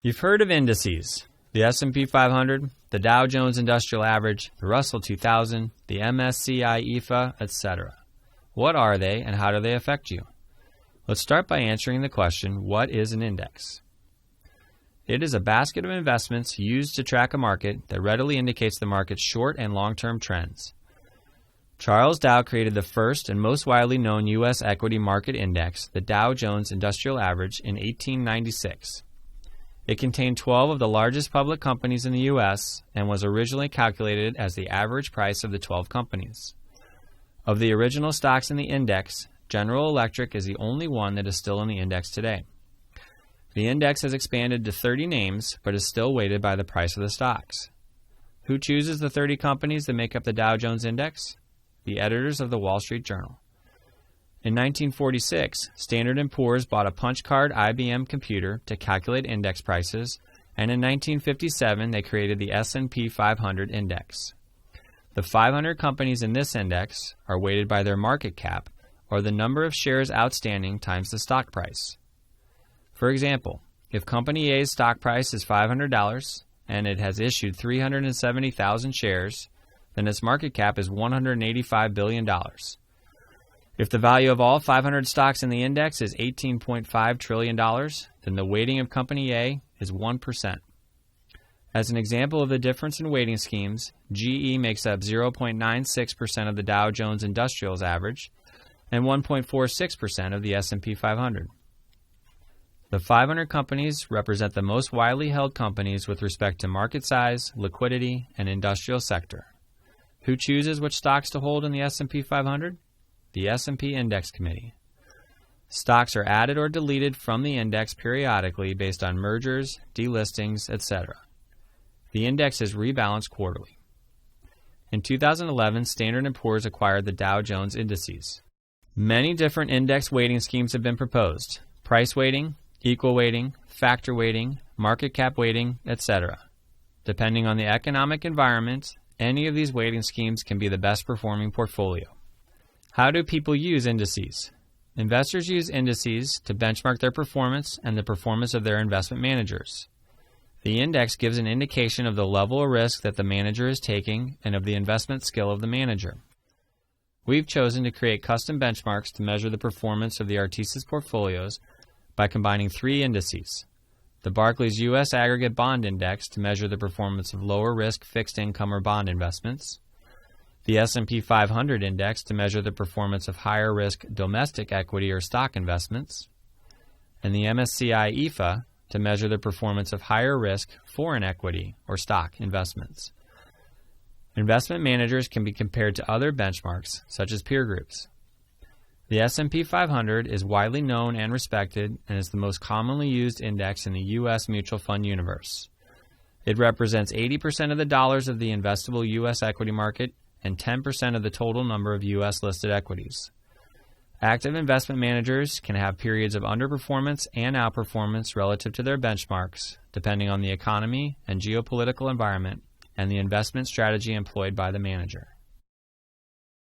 You've heard of indices: the S&P 500, the Dow Jones Industrial Average, the Russell 2000, the MSCI EAFE, etc. What are they and how do they affect you? Let's start by answering the question, what is an index? It is a basket of investments used to track a market that readily indicates the market's short and long-term trends. Charles Dow created the first and most widely known U.S. equity market index, the Dow Jones Industrial Average, in 1896. It contained 12 of the largest public companies in the U.S. and was originally calculated as the average price of the 12 companies. Of the original stocks in the index, General Electric is the only one that is still in the index today. The index has expanded to 30 names, but is still weighted by the price of the stocks. Who chooses the 30 companies that make up the Dow Jones Index? The editors of the Wall Street Journal. In 1946, Standard & Poor's bought a punch-card IBM computer to calculate index prices, and in 1957 they created the S&P 500 index. The 500 companies in this index are weighted by their market cap, or the number of shares outstanding times the stock price. For example, if Company A's stock price is $500 and it has issued 370,000 shares, then its market cap is $185 billion. If the value of all 500 stocks in the index is $18.5 trillion, then the weighting of Company A is 1%. As an example of the difference in weighting schemes, GE makes up 0.96% of the Dow Jones Industrials Average and 1.46% of the S&P 500. The 500 companies represent the most widely held companies with respect to market size, liquidity, and industrial sector. Who chooses which stocks to hold in the S&P 500? The S&P Index Committee. Stocks are added or deleted from the index periodically based on mergers, delistings, etc. The index is rebalanced quarterly. In 2011, Standard & Poor's acquired the Dow Jones Indices. Many different index weighting schemes have been proposed: price weighting, equal weighting, factor weighting, market cap weighting, etc. Depending on the economic environment, any of these weighting schemes can be the best performing portfolio. How do people use indices? Investors use indices to benchmark their performance and the performance of their investment managers. The index gives an indication of the level of risk that the manager is taking and of the investment skill of the manager. We've chosen to create custom benchmarks to measure the performance of the Artesis portfolios by combining three indices: the Barclays U.S. Aggregate Bond Index to measure the performance of lower risk fixed income or bond investments, the S&P 500 Index to measure the performance of higher risk domestic equity or stock investments, and the MSCI EAFE to measure the performance of higher risk foreign equity or stock investments. Investment managers can be compared to other benchmarks, such as peer groups. The S&P 500 is widely known and respected and is the most commonly used index in the U.S. mutual fund universe. It represents 80% of the dollars of the investable U.S. equity market and 10% of the total number of U.S. listed equities. Active investment managers can have periods of underperformance and outperformance relative to their benchmarks, depending on the economy and geopolitical environment and the investment strategy employed by the manager.